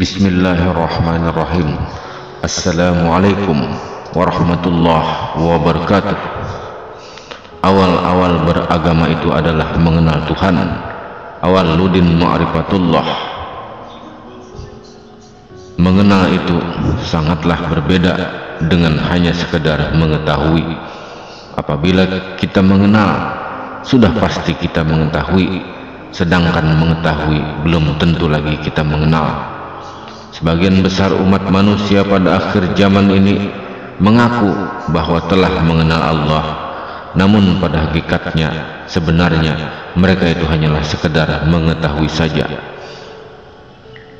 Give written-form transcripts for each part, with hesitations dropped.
Bismillahirrahmanirrahim. Assalamualaikum warahmatullahi wabarakatuh. Awal-awal beragama itu adalah mengenal Tuhan. Awal ludin ma'rifatullah. Mengenal itu sangatlah berbeda dengan hanya sekedar mengetahui. Apabila kita mengenal, sudah pasti kita mengetahui, sedangkan mengetahui belum tentu lagi kita mengenal. Sebagian besar umat manusia pada akhir zaman ini mengaku bahwa telah mengenal Allah, namun pada hakikatnya sebenarnya mereka itu hanyalah sekedar mengetahui saja.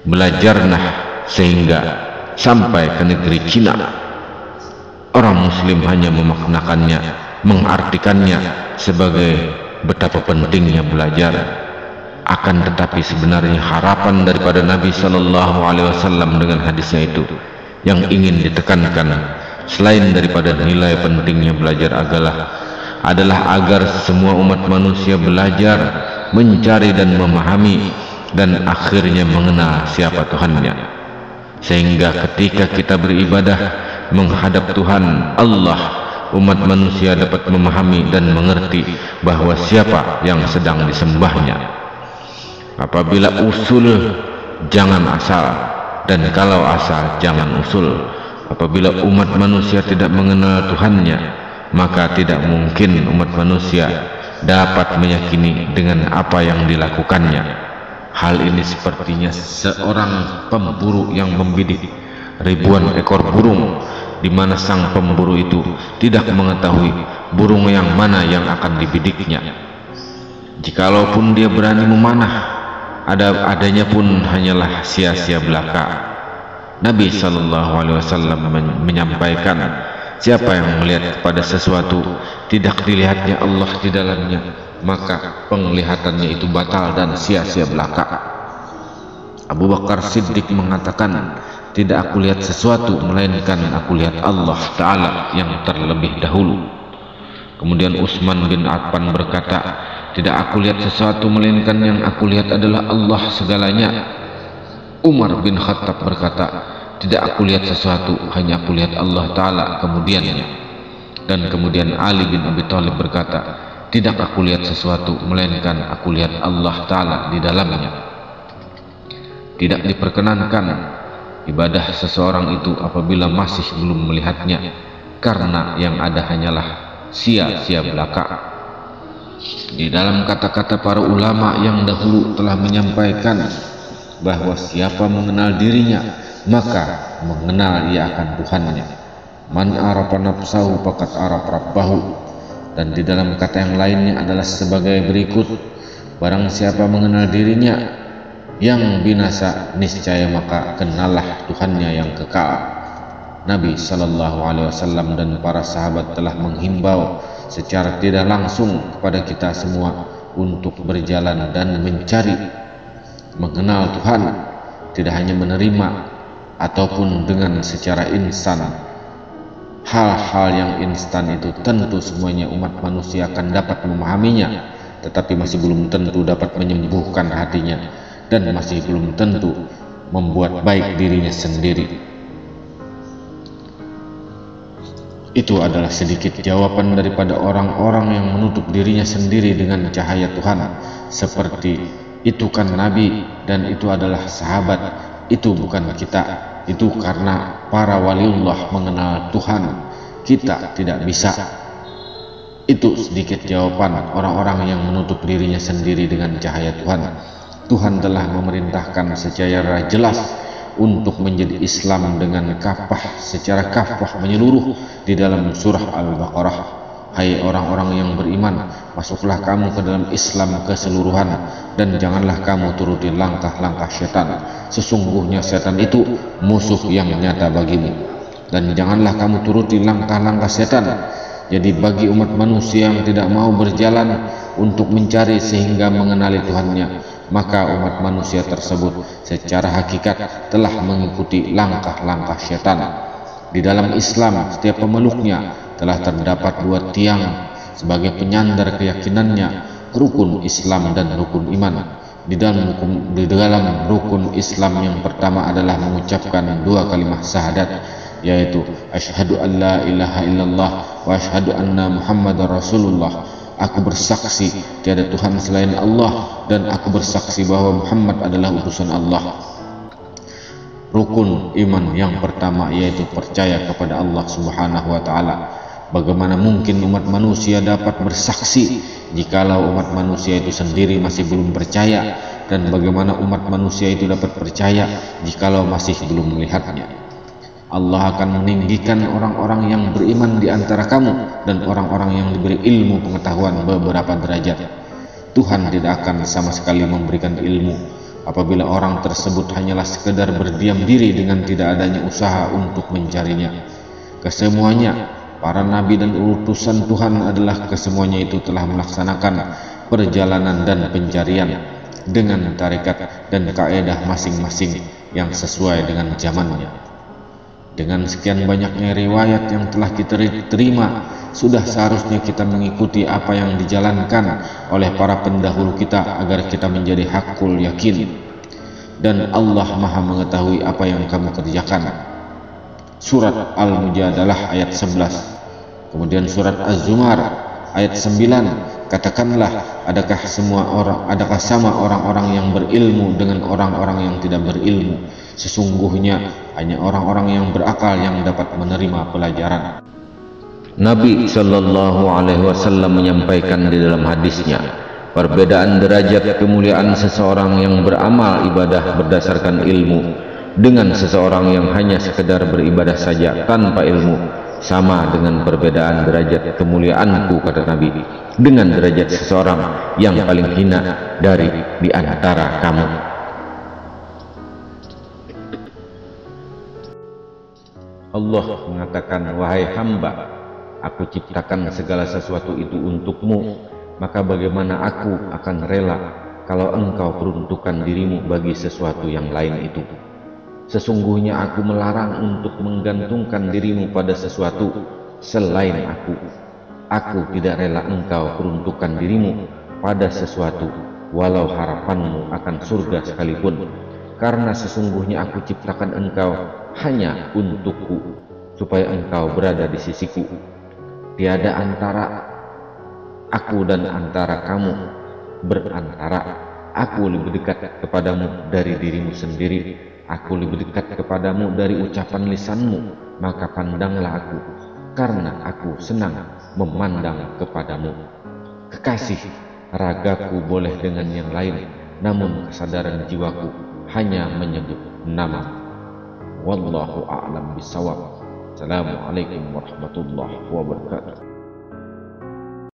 Belajarlah sehingga sampai ke negeri Cina, orang muslim hanya memaknakannya, mengartikannya sebagai betapa pentingnya belajar. Akan tetapi sebenarnya harapan daripada Nabi Sallallahu Alaihi Wasallam dengan hadisnya itu yang ingin ditekankan, selain daripada nilai pentingnya belajar adalah agar semua umat manusia belajar, mencari dan memahami, dan akhirnya mengenal siapa Tuhannya, sehingga ketika kita beribadah menghadap Tuhan Allah, umat manusia dapat memahami dan mengerti bahwa siapa yang sedang disembahnya. Apabila usul, jangan asal, dan kalau asal, jangan usul. Apabila umat manusia tidak mengenal Tuhannya, maka tidak mungkin umat manusia dapat meyakini dengan apa yang dilakukannya. Hal ini sepertinya seorang pemburu yang membidik ribuan ekor burung, di mana sang pemburu itu tidak mengetahui burung yang mana yang akan dibidiknya. Jikalaupun dia berani memanah, adanya pun hanyalah sia-sia belaka. Nabi Sallallahu Alaihi Wasallam menyampaikan, siapa yang melihat kepada sesuatu tidak dilihatnya Allah di dalamnya, maka penglihatannya itu batal dan sia-sia belaka. Abu Bakar Siddiq mengatakan, tidak aku lihat sesuatu melainkan aku lihat Allah Ta'ala yang terlebih dahulu. Kemudian Utsman bin Affan berkata, tidak aku lihat sesuatu melainkan yang aku lihat adalah Allah segalanya. Umar bin Khattab berkata, tidak aku lihat sesuatu, hanya aku lihat Allah Ta'ala kemudiannya. Dan kemudian Ali bin Abi Thalib berkata, tidak aku lihat sesuatu melainkan aku lihat Allah Ta'ala di dalamnya. Tidak diperkenankan ibadah seseorang itu apabila masih belum melihatnya, karena yang ada hanyalah sia-sia belaka. Di dalam kata-kata para ulama yang dahulu telah menyampaikan bahwa siapa mengenal dirinya, maka mengenal ia akan Tuhannya. Man arafa nafsahu faqad arafa rabbahu. Dan di dalam kata yang lainnya adalah sebagai berikut, barang siapa mengenal dirinya yang binasa, niscaya maka kenallah Tuhannya yang kekal. Nabi Sallallahu Alaihi Wasallam dan para sahabat telah menghimbau secara tidak langsung kepada kita semua untuk berjalan dan mencari mengenal Tuhan, tidak hanya menerima ataupun dengan secara instan. Hal-hal yang instan itu tentu semuanya umat manusia akan dapat memahaminya, tetapi masih belum tentu dapat menyembuhkan hatinya, dan masih belum tentu membuat baik dirinya sendiri. Itu adalah sedikit jawaban daripada orang-orang yang menutup dirinya sendiri dengan cahaya Tuhan. Seperti itu kan Nabi, dan itu adalah sahabat. Itu bukan kita. Itu karena para waliullah mengenal Tuhan. Kita tidak bisa. Itu sedikit jawaban orang-orang yang menutup dirinya sendiri dengan cahaya Tuhan. Tuhan telah memerintahkan secara jelas untuk menjadi Islam dengan kafah, secara kafah menyeluruh di dalam surah Al-Baqarah. Hai orang-orang yang beriman, masuklah kamu ke dalam Islam keseluruhan, dan janganlah kamu turuti langkah-langkah setan. Sesungguhnya setan itu musuh yang nyata bagimu, dan janganlah kamu turuti langkah-langkah setan. Jadi bagi umat manusia yang tidak mau berjalan untuk mencari sehingga mengenali Tuhannya, maka umat manusia tersebut secara hakikat telah mengikuti langkah-langkah syaitan. Di dalam Islam, setiap pemeluknya telah terdapat dua tiang sebagai penyandar keyakinannya, rukun Islam dan rukun iman. Di dalam rukun Islam yang pertama adalah mengucapkan dua kalimat syahadat, yaitu asyhadu an la ilaha illallah wa asyhadu anna muhammadar rasulullah. Aku bersaksi tiada Tuhan selain Allah dan aku bersaksi bahwa Muhammad adalah utusan Allah. Rukun iman yang pertama yaitu percaya kepada Allah Subhanahu wa taala. Bagaimana mungkin umat manusia dapat bersaksi jikalau umat manusia itu sendiri masih belum percaya, dan bagaimana umat manusia itu dapat percaya jikalau masih belum melihatnya? Allah akan meninggikan orang-orang yang beriman di antara kamu dan orang-orang yang diberi ilmu pengetahuan beberapa derajat. Tuhan tidak akan sama sekali memberikan ilmu apabila orang tersebut hanyalah sekedar berdiam diri dengan tidak adanya usaha untuk mencarinya. Kesemuanya, para nabi dan utusan Tuhan adalah kesemuanya itu telah melaksanakan perjalanan dan pencarian dengan tarekat dan kaedah masing-masing yang sesuai dengan zamannya. Dengan sekian banyaknya riwayat yang telah kita terima, sudah seharusnya kita mengikuti apa yang dijalankan oleh para pendahulu kita agar kita menjadi hakul yakin. Dan Allah Maha mengetahui apa yang kamu kerjakan. Surat Al-Mujadalah ayat 11. Kemudian surat Az-Zumar ayat 9. Katakanlah, adakah sama orang-orang yang berilmu dengan orang-orang yang tidak berilmu? Sesungguhnya hanya orang-orang yang berakal yang dapat menerima pelajaran. Nabi Shallallahu Alaihi Wasallam menyampaikan di dalam hadisnya, perbedaan derajat kemuliaan seseorang yang beramal ibadah berdasarkan ilmu dengan seseorang yang hanya sekedar beribadah saja tanpa ilmu sama dengan perbedaan derajat kemuliaanku, kata Nabi, dengan derajat seseorang yang paling hina dari di antara kamu. Allah mengatakan, wahai hamba, aku ciptakan segala sesuatu itu untukmu, maka bagaimana aku akan rela kalau engkau peruntukkan dirimu bagi sesuatu yang lain itu? Sesungguhnya aku melarang untuk menggantungkan dirimu pada sesuatu selain aku. Aku tidak rela engkau peruntukkan dirimu pada sesuatu walau harapanmu akan surga sekalipun, karena sesungguhnya aku ciptakan engkau hanya untukku, supaya engkau berada di sisiku. Tiada antara aku dan antara kamu berantara. Aku lebih dekat kepadamu dari dirimu sendiri. Aku lebih dekat kepadamu dari ucapan lisanmu. Maka pandanglah aku, karena aku senang memandang kepadamu. Kekasih, ragaku boleh dengan yang lain, namun kesadaran jiwaku hanya menyebut nama. Wallahu a'lam bishawab. Assalamualaikum warahmatullahi wabarakatuh.